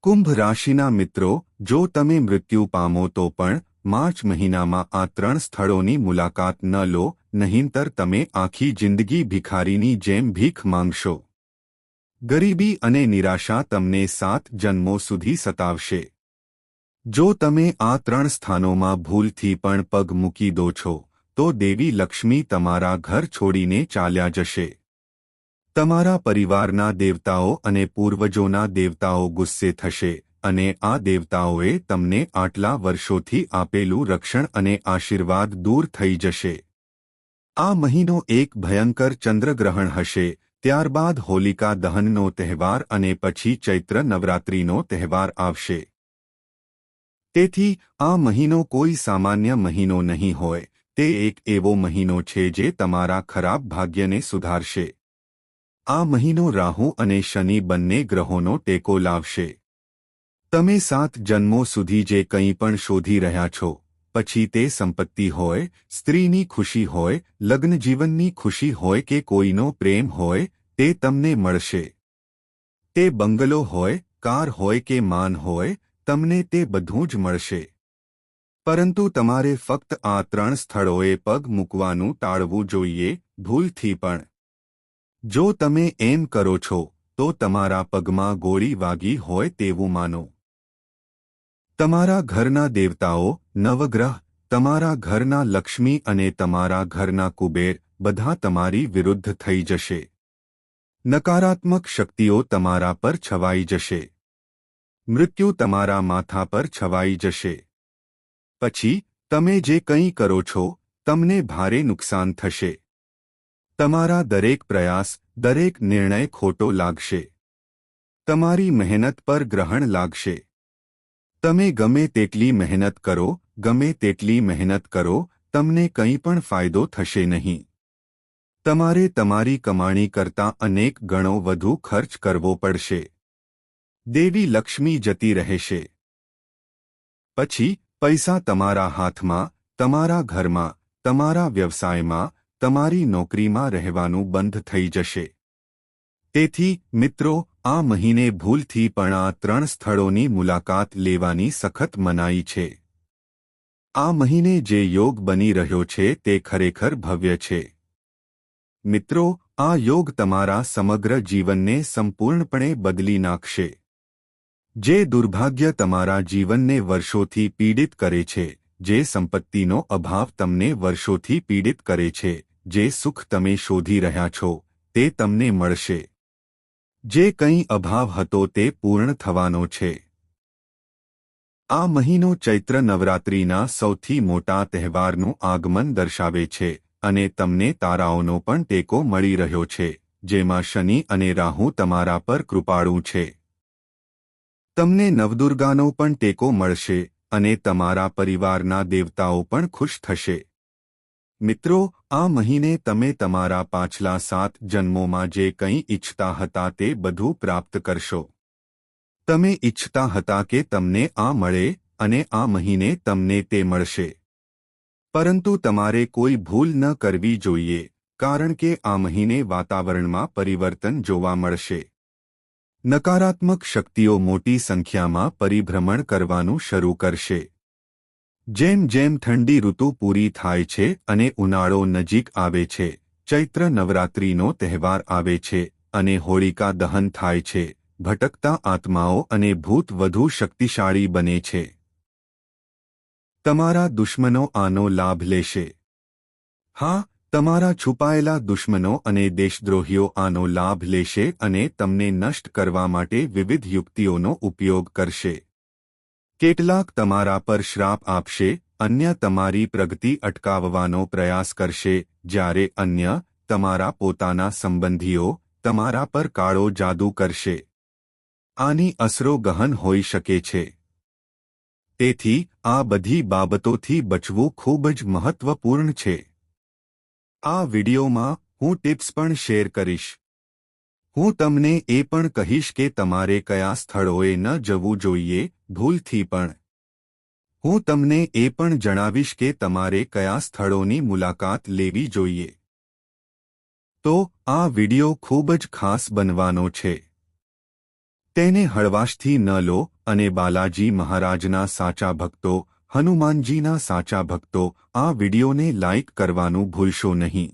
કુંભ રાશિના મિત્રો, જો તમે મૃત્યુ પામો તો પણ માર્ચ મહિનામાં આ 3 સ્થળોની મુલાકાત ન લો, નહીંતર તમે આખી જિંદગી ભિખારીની જેમ ભીખ માંગશો. ગરીબી અને નિરાશા તમને 7 જન્મો સુધી સતાવશે. જો તમે આ 3 સ્થાનોમાં ભૂલથી પણ પગ મૂકી દો છો, તો દેવી લક્ષ્મી તમારા ઘર છોડીને ચાલ્યા જશે. તમારા પરિવારના દેવતાઓ અને પૂર્વજોના દેવતાઓ ગુસ્સે થશે અને આ દેવતાઓએ તમને આટલા વર્ષોથી આપેલું રક્ષણ અને આશીર્વાદ દૂર થઈ જશે. આ મહિનો એક ભયંકર ચંદ્રગ્રહણ હશે, ત્યારબાદ હોલિકા દહનનો તહેવાર અને પછી ચૈત્ર નવરાત્રિનો તહેવાર આવશે. તેથી આ મહિનો કોઈ સામાન્ય મહિનો નહીં હોય, તે એક એવો મહિનો છે જે તમારા ખરાબ ભાગ્યને સુધારશે. આ મહિનો રાહુ અને શનિ બંને ગ્રહોનો ટેકો લાવશે. તમે 7 જન્મો સુધી જે કંઈ પણ શોધી રહ્યા છો, પછી તે સંપત્તિ હોય, સ્ત્રીની ખુશી હોય, લગ્નજીવનની ખુશી હોય કે કોઈનો પ્રેમ હોય, તે તમને મળશે. તે બંગલો હોય, કાર હોય કે માન હોય, તમને તે બધું જ મળશે. પરંતુ તમારે ફક્ત આ 3 સ્થળોએ પગ મૂકવાનું ટાળવું જોઈએ, ભૂલથી પણ. જો તમે એમ કરો છો, તો તમારા પગમાં ગોળી વાગી હોય તેવું માનો. તમારા ઘરના દેવતાઓ, નવગ્રહ, તમારા ઘરના લક્ષ્મી અને તમારા ઘરના કુબેર બધા તમારી વિરુદ્ધ થઈ જશે. નકારાત્મક શક્તિઓ તમારા પર છવાઈ જશે. મૃત્યુ તમારા માથા પર છવાઈ જશે. પછી તમે જે કંઈ કરો છો, તમને ભારે નુકસાન થશે. તમારા દરેક પ્રયાસ, દરેક નિર્ણય ખોટો લાગશે. તમારી મહેનત પર ગ્રહણ લાગશે. તમે ગમે તેટલી મહેનત કરો, ગમે તેટલી મહેનત કરો, તમને કંઈ પણ ફાયદો થશે નહીં. તમારે તમારી કમાણી કરતાં અનેક ગણો વધુ ખર્ચ કરવો પડશે. દેવી લક્ષ્મી જતી રહેશે. પછી પૈસા તમારા હાથમાં, તમારા ઘરમાં, તમારા વ્યવસાયમાં, તમારી નોકરીમાં રહેવાનું બંધ થઈ જશે. તેથી મિત્રો, આ મહિને ભૂલથી પણ આ 3 સ્થળોની મુલાકાત લેવાની સખત મનાઈ છે. આ મહિને જે યોગ બની રહ્યો છે તે ખરેખર ભવ્ય છે. મિત્રો, આ યોગ તમારા સમગ્ર જીવનને સંપૂર્ણપણે બદલી નાખશે. જે દુર્ભાગ્ય તમારા જીવનને વર્ષોથી પીડિત કરે છે, જે સંપત્તિનો અભાવ તમને વર્ષોથી પીડિત કરે છે, જે સુખ તમે શોધી રહ્યા છો, તે તમને મળશે. જે કંઈ અભાવ હતો તે પૂર્ણ થવાનો છે. આ મહિનો ચૈત્ર નવરાત્રિના સૌથી મોટા તહેવારનું આગમન દર્શાવે છે અને તમને તારાઓનો પણ ટેકો મળી રહ્યો છે, જેમાં શનિ અને રાહુ તમારા પર કૃપાળુ છે. તમને નવદુર્ગાનો પણ ટેકો મળશે અને તમારા પરિવારના દેવતાઓ પણ ખુશ થશે. મિત્રો, આ મહિને તમે તમારા પાછલા 7 જન્મોમાં જે કંઈ ઈચ્છતા હતા તે બધું પ્રાપ્ત કરશો. તમે ઈચ્છતા હતા કે તમને આ મળે અને આ મહિને તમને તે મળશે. પરંતુ તમારે કોઈ ભૂલ ન કરવી જોઈએ, કારણ કે આ મહિને વાતાવરણમાં પરિવર્તન જોવા મળશે. નકારાત્મક શક્તિઓ મોટી સંખ્યામાં પરિભ્રમણ કરવાનું શરૂ કરશે. જેમ જેમ ઠંડી ઋતુ પૂરી થાય છે અને ઉનાળો નજીક આવે છે, ચૈત્ર નવરાત્રિનો તહેવાર આવે છે અને હોળિકા દહન થાય છે, ભટકતા આત્માઓ અને ભૂત વધુ શક્તિશાળી બને છે. તમારા દુશ્મનો આનો લાભ લેશે. હા, તમારા છુપાયેલા દુશ્મનો અને દેશદ્રોહીઓ આનો લાભ લેશે અને તમને નષ્ટ કરવા માટે વિવિધ યુક્તિઓનો ઉપયોગ કરશે. કેટલાક તમારા પર શ્રાપ આપશે, અન્ય તમારી પ્રગતિ અટકાવવાનો પ્રયાસ કરશે, જ્યારે અન્ય, તમારા પોતાના સંબંધીઓ, તમારા પર કાળો જાદુ કરશે. આની અસરો ગહન હોઈ શકે છે. તેથી આ બધી બાબતોથી બચવું ખૂબ જ મહત્વપૂર્ણ છે. આ વિડિયોમાં હું ટિપ્સ પણ શેર કરીશ. હું તમને એ પણ કહીશ કે તમારે કયા સ્થળોએ ન જવું જોઈએ, ભૂલથી પણ. હું તમને એ પણ જણાવીશ કે તમારે કયા સ્થળોની મુલાકાત લેવી જોઈએ. તો આ વિડિયો ખૂબ જ ખાસ બનવાનો છે. તેને હળવાશથી ન લો અને બાલાજી મહારાજના સાચા ભક્તો, હનુમાનજીના સાચા ભક્તો, આ વિડિયોને લાઇક કરવાનું ભૂલશો નહીં.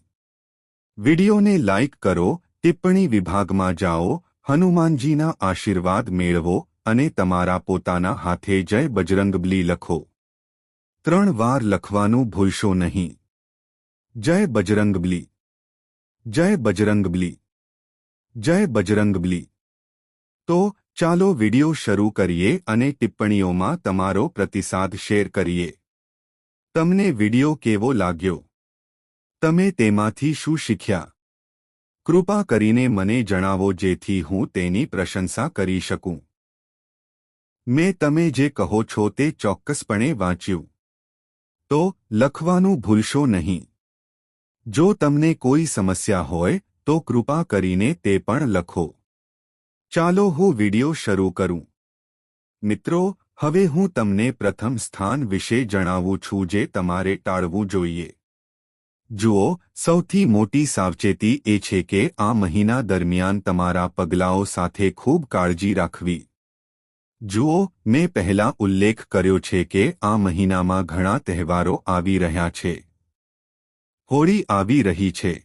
વિડિયોને લાઇક કરો, ટિપ્પણી વિભાગમાં જાઓ, હનુમાનજીના આશીર્વાદ મેળવો અને તમારા પોતાના હાથે જય બજરંગબલી લખો. 3 વાર લખવાનું ભૂલશો નહીં. જય બજરંગબલી, જય બજરંગબલી, જય બજરંગબલી. તો ચાલો વિડિયો શરૂ કરીએ અને ટિપ્પણીઓમાં તમારો પ્રતિસાદ શેર કરીએ. તમને વિડિયો કેવો લાગ્યો? તમે તેમાંથી શું શીખ્યા? કૃપા કરીને મને જણાવો જેથી હું તેની પ્રશંસા કરી શકું. મેં તમે જે કહો છો તે ચોક્કસપણે વાંચ્યું. તો લખવાનું ભૂલશો નહીં. જો તમને કોઈ સમસ્યા હોય તો કૃપા કરીને તે પણ લખો. ચાલો હું વિડિયો શરૂ કરું. મિત્રો, હવે હું તમને પ્રથમ સ્થાન વિશે જણાવું છું જે તમારે ટાળવું જોઈએ. જુઓ, સૌથી મોટી સાવચેતી એ છે કે આ મહિના દરમિયાન તમારા પગલાઓ સાથે ખૂબ કાળજી રાખવી. જુઓ, મેં પહેલા ઉલ્લેખ કર્યો છે કે આ મહિનામાં ઘણા તહેવારો આવી રહ્યા છે. હોળી આવી રહી છે.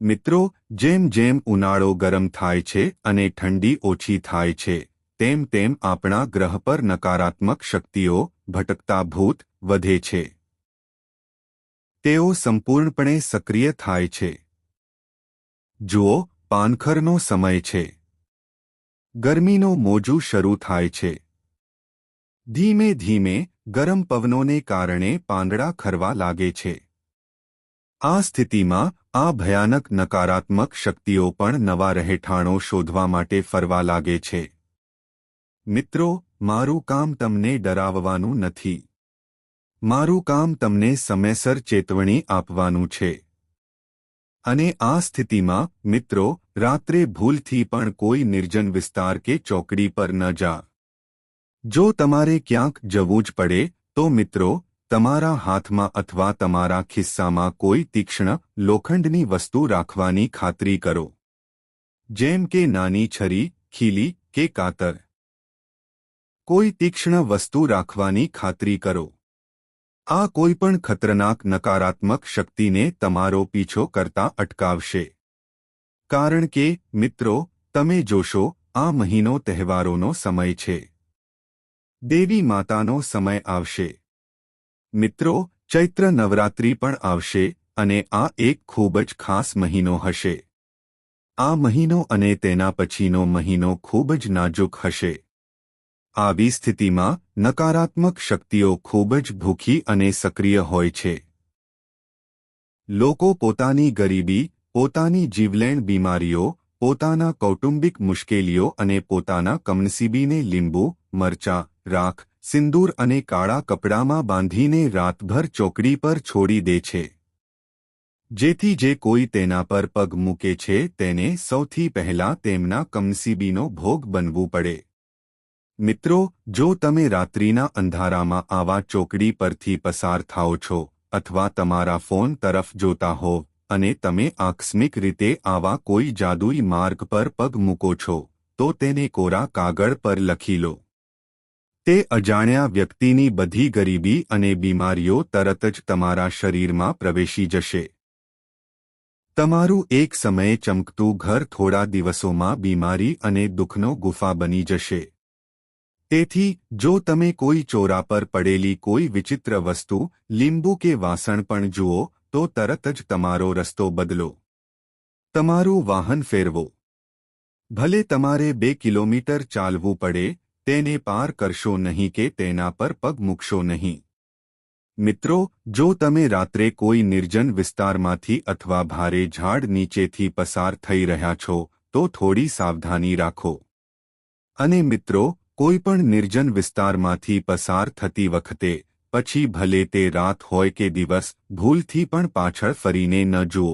મિત્રો, જેમ જેમ ઉનાળો ગરમ થાય છે અને ઠંડી ઓછી થાય છે, તેમ તેમ આપણા ગ્રહ પર નકારાત્મક શક્તિઓ, ભટકતા ભૂત, વધે છે. તેઓ સંપૂર્ણપણે સક્રિય થાય છે. જુઓ, પાનખરનો સમય છે. ગરમીનો મોજું શરૂ થાય છે. ધીમે ધીમે ગરમ પવનોને કારણે પાંદડા ખરવા લાગે છે. આ સ્થિતિમાં આ ભયાનક નકારાત્મક શક્તિઓ પણ નવા રહેઠાણો શોધવા માટે ફરવા લાગે છે. મિત્રો, મારું કામ તમને ડરાવવાનું નથી. મારું કામ તમને સમયસર ચેતવણી આપવાનું છે. અને આ સ્થિતિમાં, મિત્રો, રાત્રે ભૂલથી પણ કોઈ નિર્જન વિસ્તાર કે ચોકડી પર ન જા. જો તમારે ક્યાંક જવું જ પડે, તો મિત્રો, તમારા હાથમાં અથવા તમારા ખિસ્સામાં કોઈ તીક્ષ્ણ, લોખંડની વસ્તુ રાખવાની ખાતરી કરો. જેમ કે નાની છરી, ખીલી કે કાતર. કોઈ તીક્ષ્ણ વસ્તુ રાખવાની ખાતરી કરો. આ કોઈપણ ખતરનાક નકારાત્મક શક્તિને તમારો પીછો કરતા અટકાવશે. કારણ કે, મિત્રો, તમે જોશો, આ મહિનો તહેવારોનો સમય છે. દેવી માતાનો સમય આવશે. મિત્રો, ચૈત્ર નવરાત્રિ પણ આવશે અને આ એક ખૂબ જ ખાસ મહિનો હશે. આ મહિનો અને તેના પછીનો મહિનો ખૂબ જ નાજુક હશે. આવી સ્થિતિમાં નકારાત્મક શક્તિઓ ખૂબ જ ભૂખી અને સક્રિય હોય છે. લોકો પોતાની ગરીબી, પોતાની જીવલેણ બીમારીઓ, પોતાના કૌટુંબિક મુશ્કેલીઓ અને પોતાના કમનસીબીને લીંબુ, મરચાં, રાખ, સિંદૂર અને કાળા કપડામાં બાંધીને રાતભર ચોકડી પર છોડી દે છે. જેથી જે કોઈ તેના પર પગ મૂકે છે તેને સૌથી પહેલા તેમના કમનસીબીનો ભોગ બનવું પડે. મિત્રો, જો તમે રાત્રિના અંધારામાં આવા ચોકડી પરથી પસાર થાઓ છો અથવા તમારા ફોન તરફ જોતા હો અને તમે આકસ્મિક રીતે આવા કોઈ જાદુઈ માર્ગ પર પગ મૂકો છો, તો તેને કોરા કાગળ પર લખી લો. તે અજાણ્યા વ્યક્તિની બધી ગરીબી અને બીમારીઓ તરત જ તમારા શરીરમાં પ્રવેશી જશે. તમારું એક સમયે ચમકતું ઘર થોડા દિવસોમાં બીમારી અને દુઃખનો ગુફા બની જશે. તેથી, જો તમે કોઈ ચોરા પર પડેલી કોઈ વિચિત્ર વસ્તુ, લીંબુ કે વાસણ પણ જુઓ, તો તરત જ તમારો રસ્તો બદલો. તમારું વાહન ફેરવો. ભલે તમારે 2 કિલોમીટર ચાલવું પડે, તેને પાર કરશો નહીં કે તેના પર પગ મૂકશો નહીં. મિત્રો, જો તમે રાત્રે કોઈ નિર્જન વિસ્તારમાંથી અથવા ભારે ઝાડ નીચેથી પસાર થઈ રહ્યા છો, તો થોડી સાવધાની રાખો. અને મિત્રો, કોઈપણ નિર્જન વિસ્તારમાંથી પસાર થતી વખતે, પછી ભલે તે રાત હોય કે દિવસ, ભૂલથી પણ પાછળ ફરીને ન જુઓ.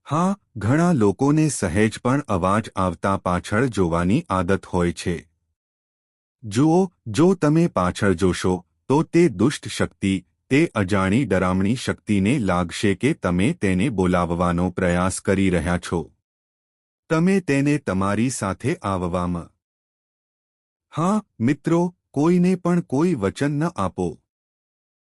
હા, ઘણા લોકોને સહેજ પણ અવાજ આવતા પાછળ જોવાની આદત હોય છે. જુઓ, જો તમે પાછળ જોશો, તો તે દુષ્ટ શક્તિ, તે અજાણી ડરામણી શક્તિને લાગશે કે તમે તેને બોલાવવાનો પ્રયાસ કરી રહ્યા છો. તમે તેને તમારી સાથે આવવામાં. હા મિત્રો, કોઈને પણ કોઈ વચન ન આપો.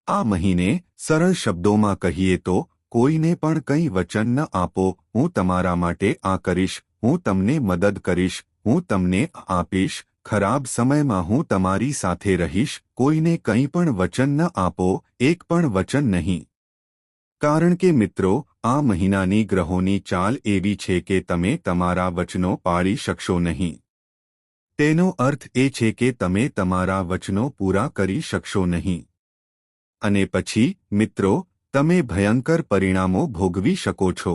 આ મહિને સરળ શબ્દોમાં કહીએ તો કોઈને પણ કંઈ વચન ન આપો. હું તમારા માટે આ કરીશ, હું તમને મદદ કરીશ, હું તમને આપીશ, ખરાબ સમયમાં હું તમારી સાથે રહીશ. કોઈને કંઈ પણ વચન ન આપો, એક પણ વચન નહીં. કારણ કે મિત્રો, આ મહિનાની ગ્રહોની ચાલ એવી છે કે તમે તમારા વચનો પાળી શકશો નહીં. તેનો અર્થ એ છે કે તમે તમારા વચનો પૂરા કરી શકશો નહીં. અને પછી મિત્રો, તમે ભયંકર પરિણામો ભોગવી શકો છો.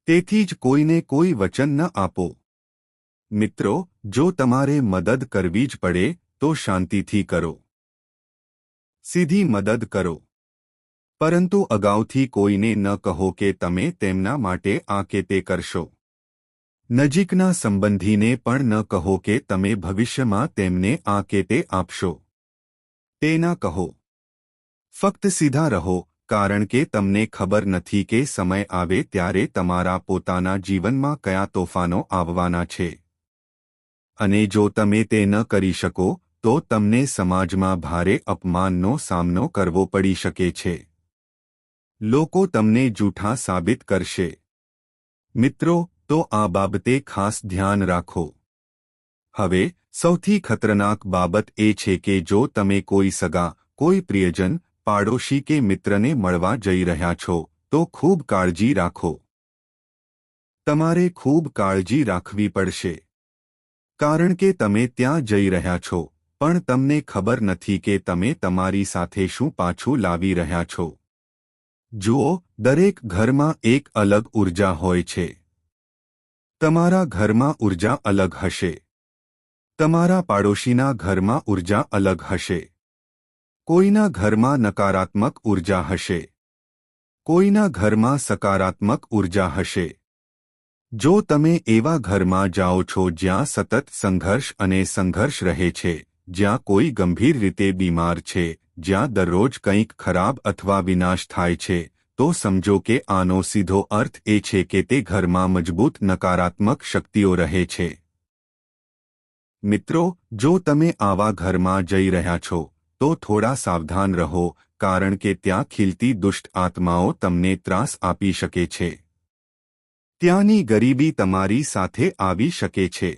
તેથી જ કોઈને કોઈ વચન ન આપો. મિત્રો, જો તમારે મદદ કરવી જ પડે તો શાંતિથી કરો. સીધી મદદ કરો. પરંતુ અગાઉથી કોઈને ન કહો કે તમે તેમના માટે આ કે તે કરશો. નજીકના સંબંધીને પણ ન કહો કે તમે ભવિષ્યમાં તેમને આ કે તે આપશો. તે ન કહો. ફક્ત સીધા રહો, કારણ કે તમને ખબર નથી કે સમય આવે ત્યારે તમારા પોતાના જીવનમાં કયા તોફાનો આવવાના છે. અને જો તમે તે ન કરી શકો તો તમને સમાજમાં ભારે અપમાનનો સામનો કરવો પડી શકે છે. લોકો તમને જૂઠા સાબિત કરશે. મિત્રો, તો આ બાબતે ખાસ ધ્યાન રાખો. હવે સૌથી ખતરનાક બાબત એ છે કે જો તમે કોઈ સગા, કોઈ પ્રિયજન, પાડોશી કે મિત્રને મળવા જઈ રહ્યા છો તો ખૂબ કાળજી રાખો. તમારે ખૂબ કાળજી રાખવી પડશે. કારણ કે તમે ત્યાં જઈ રહ્યા છો, પણ તમને ખબર નથી કે તમે તમારી સાથે શું પાછું લાવી રહ્યા છો. જુઓ, દરેક ઘરમાં એક અલગ ઊર્જા હોય છે. તમારા ઘરમાં ઊર્જા અલગ હશે. તમારા પાડોશીના ઘરમાં ઊર્જા અલગ હશે. કોઈના ઘરમાં નકારાત્મક ઊર્જા હશે. કોઈના ઘરમાં સકારાત્મક ઊર્જા હશે. જો તમે એવા ઘરમાં જાઓ છો જ્યાં સતત સંઘર્ષ અને સંઘર્ષ રહે છે, જ્યાં કોઈ ગંભીર રીતે બીમાર છે, જ્યાં દરરોજ કંઈક ખરાબ અથવા વિનાશ થાય છે, તો સમજો કે આનો સીધો અર્થ એ છે કે તે ઘરમાં મજબૂત નકારાત્મક શક્તિઓ રહે છે. મિત્રો, જો તમે આવા ઘરમાં જઈ રહ્યા છો તો થોડા સાવધાન રહો, કારણ કે ત્યાં ખીલતી દુષ્ટ આત્માઓ તમને ત્રાસ આપી શકે છે. ત્યાંની ગરીબી તમારી સાથે આવી શકે છે.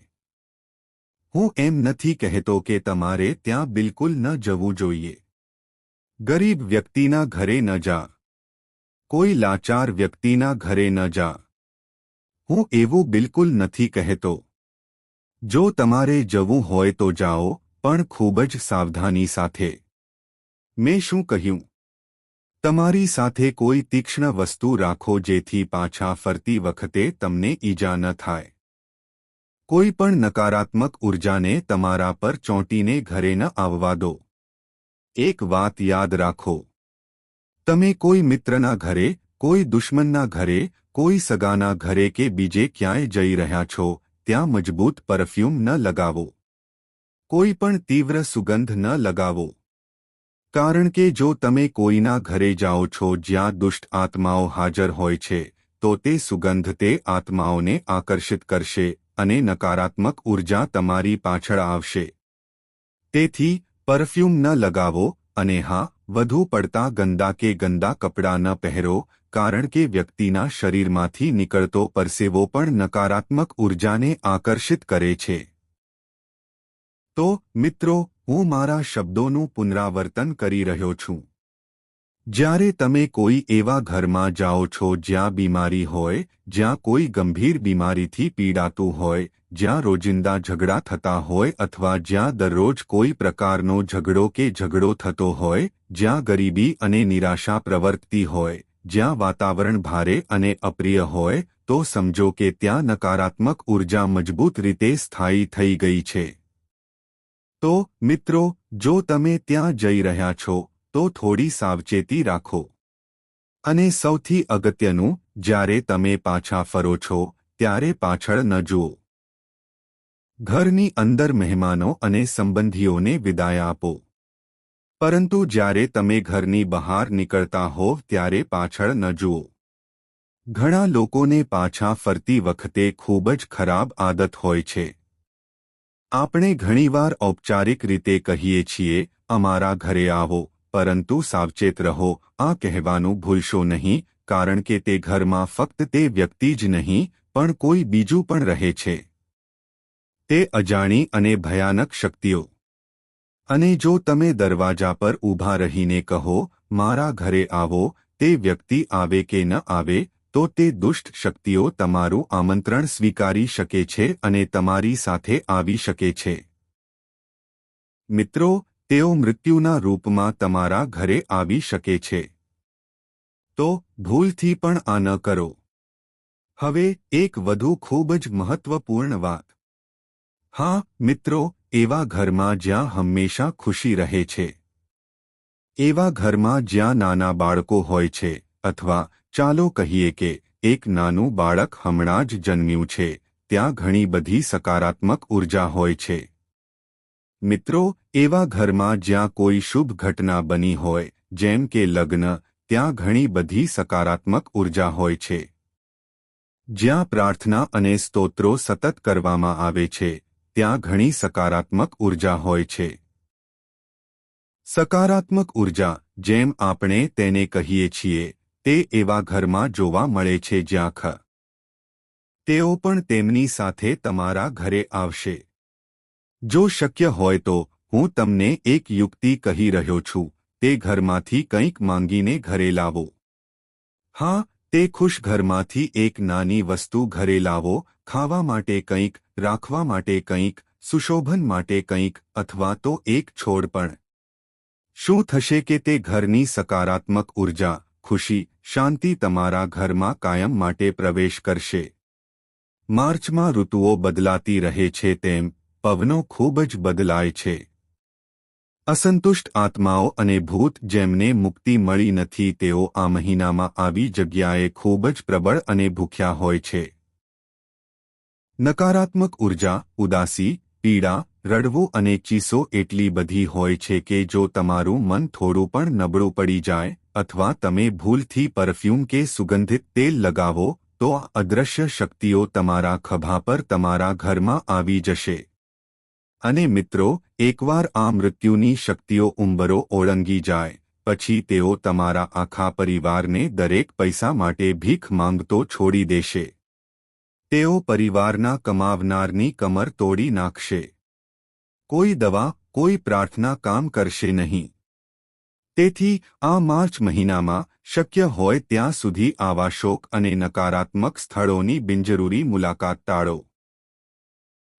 હું એમ નથી કહેતો કે તમારે ત્યાં બિલકુલ ન જવું જોઈએ. ગરીબ વ્યક્તિના ઘરે ન જા. કોઈ લાચાર વ્યક્તિના ઘરે ન જા. હું એવું બિલકુલ નથી કહેતો. જો તમારે જવું હોય તો જાઓ, પણ ખૂબ જ સાવધાની સાથે. મેં શું કહ્યું? તમારી સાથે કોઈ તીક્ષ્ણ વસ્તુ રાખો જેથી પાછા ફરતી વખતે તમને ઈજા ન થાય. કોઈ પણ નકારાત્મક ઊર્જાને તમારા પર ચોંટીને ઘરે ન આવવા દો. એક વાત યાદ રાખો. તમે કોઈ મિત્રના ઘરે, કોઈ દુશ્મનના ઘરે, કોઈ સગાના ઘરે કે બીજે ક્યાંય જઈ રહ્યા છો, ત્યાં મજબૂત પરફ્યુમ ન લગાવો. કોઈ પણ તીવ્ર સુગંધ ન લગાવો. કારણ કે જો તમે કોઈના ઘરે જાઓ છો જ્યાં દુષ્ટ આત્માઓ હાજર હોય છે, તો તે સુગંધ તે આત્માઓને આકર્ષિત કરશે અને નકારાત્મક ઊર્જા તમારી પાછળ આવશે. તેથી પરફ્યુમ ન લગાવો. અને હા, વધુ પડતા ગંદા કે ગંદા કપડાં ન પહેરો, કારણ કે વ્યક્તિના શરીરમાંથી નીકળતો પરસેવો પણ નકારાત્મક ઊર્જાને આકર્ષિત કરે છે. તો મિત્રો, હું મારા શબ્દોનું પુનરાવર્તન કરી રહ્યો છું. જ્યારે તમે કોઈ એવા ઘરમાં જાઓ છો જ્યાં બીમારી હોય, જ્યાં કોઈ ગંભીર બીમારીથી પીડાતું હોય, જ્યાં રોજિંદા ઝઘડા થતા હોય અથવા જ્યાં દરરોજ કોઈ પ્રકારનો ઝઘડો કે ઝઘડો થતો હોય, જ્યાં ગરીબી અને નિરાશા પ્રવર્તતી હોય, જ્યાં વાતાવરણ ભારે અને અપ્રિય હોય, તો સમજો કે ત્યાં નકારાત્મક ઊર્જા મજબૂત રીતે સ્થાયી થઈ ગઈ છે. તો મિત્રો, જો તમે ત્યાં જઈ રહ્યા છો તો થોડી સાવચેતી રાખો. અને સૌથી અગત્યનું, જ્યારે તમે પાછા ફરો છો ત્યારે પાછળ ન જુઓ. ઘરની અંદર મહેમાનો અને સંબંધીઓને વિદાય આપો. પરંતુ જ્યારે તમે ઘરની બહાર નીકળતા હોવ ત્યારે પાછળ ન જુઓ. ઘણા લોકોને પાછા ફરતી વખતે ખૂબ જ ખરાબ આદત હોય છે. આપણે ઘણીવાર ઔપચારિક રીતે કહીએ છીએ, અમારા ઘરે આવો, પરંતુ સાવચેત રહો. આ કહેવાનું ભૂલશો નહીં, કારણ કે તે ઘરમાં ફક્ત તે વ્યક્તિ જ નહીં, પણ કોઈ બીજું પણ રહે છે. તે અજાણી અને ભયાનક શક્તિઓ. અને જો તમે દરવાજા પર ઊભા રહીને કહો, મારા ઘરે આવો, તે વ્યક્તિ આવે કે ન આવે, તો તે દુષ્ટ શક્તિઓ તમારું આમંત્રણ સ્વીકારી શકે છે અને તમારી સાથે આવી શકે છે. મિત્રો, તેઓ મૃત્યુના રૂપમાં તમારા ઘરે આવી શકે છે. તો ભૂલથી પણ આ ન કરો. હવે એક વધુ ખૂબ જ મહત્વપૂર્ણ વાત. હા મિત્રો, એવા ઘરમાં જ્યાં હંમેશા ખુશી રહે છે. એવા ઘરમાં જ્યાં નાના બાળકો હોય છે, અથવા ચાલો કહીએ કે એક નાનું બાળક હમણાં જ જન્મ્યું છે, ત્યાં ઘણી બધી સકારાત્મક ઉર્જા હોય છે. મિત્રો, એવા ઘરમાં જ્યાં કોઈ શુભ ઘટના બની હોય, જેમ કે લગ્ન, ત્યાં ઘણી બધી સકારાત્મક ઉર્જા હોય છે. જ્યાં પ્રાર્થના અને સ્તોત્રો સતત કરવામાં આવે છે, ત્યાં ઘણી સકારાત્મક ઉર્જા હોય છે. સકારાત્મક ઉર્જા, જેમ આપણે તેને કહીએ છીએ, તે એવા ઘરમાં જોવા મળે છે જ્યાં તેઓ પણ તેમની સાથે તમારા ઘરે આવશે. જો શક્ય હોય તો હું તમને એક યુક્તિ કહી રહ્યો છું, તે ઘરમાંથી કંઈક માંગીને ઘરે લાવો. હા, તે ખુશ ઘરમાંથી એક નાની વસ્તુ ઘરે લાવો, ખાવા માટે કંઈક, રાખવા માટે કંઈક, સુશોભન માટે કંઈક, અથવા તો એક છોડ પણ. શું થશે કે તે ઘરની સકારાત્મક ઉર્જા, ખુશી, શાંતિ તમારા ઘરમાં કાયમ માટે પ્રવેશ કરશે. માર્ચમાં ઋતુઓ બદલાતી રહે છે તેમ પવનો ખૂબ જ બદલાય છે. અસંતુષ્ટ આત્માઓ અને ભૂત જેમને મુક્તિ મળી નથી, તેઓ આ મહિનામાં આવી જગ્યાએ ખૂબ જ પ્રબળ અને ભૂખ્યા હોય છે. નકારાત્મક ઉર્જા, ઉદાસી, પીડા, રડવું અને ચીસો એટલી બધી હોય છે કે જો તમારું મન થોડું પણ નબળું પડી જાય, અથવા તમે ભૂલથી પરફ્યુમ કે સુગંધિત તેલ લગાવો, તો આ અદૃશ્ય શક્તિઓ તમારા ખભા પર તમારા ઘરમાં આવી જશે. અને મિત્રો, એકવાર આ મૃત્યુની શક્તિઓ ઉંબરો ઓળંગી જાય, પછી તેઓ તમારા આખા પરિવારને દરેક પૈસા માટે ભીખ માંગતો છોડી દેશે. તેઓ પરિવારના કમાવનારની કમર તોડી નાખશે. કોઈ દવા, કોઈ પ્રાર્થના કામ કરશે નહીં. તેથી આ માર્ચ મહિનામાં શક્ય હોય ત્યાં સુધી આવા શોક અને નકારાત્મક સ્થળોની બિનજરૂરી મુલાકાત ટાળો.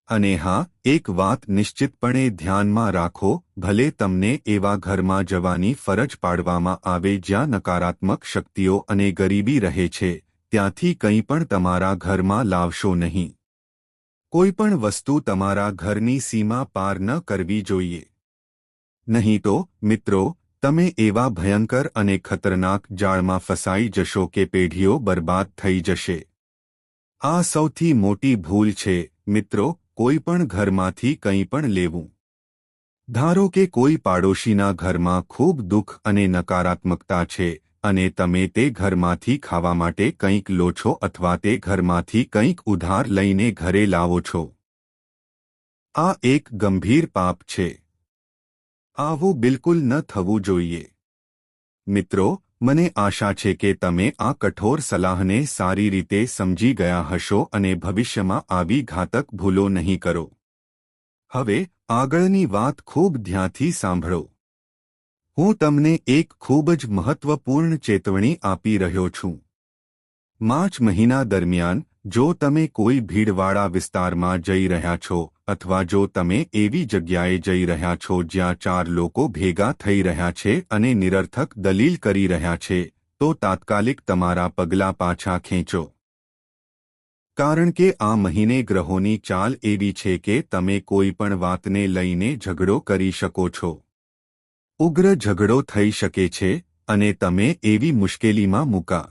અને હા, એક વાત નિશ્ચિતપણે ધ્યાનમાં રાખો, ભલે તમને એવા ઘરમાં જવાની ફરજ પાડવામાં આવે જ્યાં નકારાત્મક શક્તિઓ અને ગરીબી રહે છે, ત્યાંથી કંઈ પણ તમારા ઘરમાં લાવશો નહીં. કોઈ પણ વસ્તુ તમારા ઘરની સીમા પાર ન કરવી જોઈએ. નહીં તો, મિત્રો, તમે એવા ભયંકર અને ખતરનાક જાળમાં ફસાઈ જશો કે પેઢીઓ બરબાદ થઈ જશે. આ સૌથી મોટી ભૂલ છે, મિત્રો, કોઈ પણ ઘરમાંથી કંઈ પણ લેવું. ધારો કે કોઈ પાડોશીના ઘરમાં ખૂબ દુઃખ અને નકારાત્મકતા છે, અને તમે તે ઘરમાંથી ખાવા માટે કંઈક લો છો અથવા તે ઘરમાંથી કંઈક ઉધાર લઈને ઘરે લાવો છો. આ એક ગંભીર પાપ છે. આવું બિલકુલ ન થવું જોઈએ. મિત્રો, મને આશા છે કે તમે આ કઠોર સલાહને સારી રીતે સમજી ગયા હશો અને ભવિષ્યમાં આવી ઘાતક ભૂલો નહીં કરો. હવે આગળની વાત ખૂબ ધ્યાનથી સાંભળો. હું તમને એક ખૂબ જ મહત્વપૂર્ણ ચેતવણી આપી રહ્યો છું. માર્ચ મહિના દરમિયાન જો તમે કોઈ ભીડવાળા વિસ્તારમાં જઈ રહ્યા છો, અથવા જો તમે એવી જગ્યાએ જઈ રહ્યા છો જ્યાં 4 લોકો ભેગા થઈ રહ્યા છે અને નિરર્થક દલીલ કરી રહ્યા છે, તો તાત્કાલિક તમારા પગલાં પાછા ખેંચો. કારણ કે આ મહિને ગ્રહોની ચાલ એવી છે કે તમે કોઈ પણ વાતને લઈને ઝઘડો કરી શકો છો. ઉગ્ર ઝઘડો થઈ શકે છે અને તમે એવી મુશ્કેલીમાં મૂકા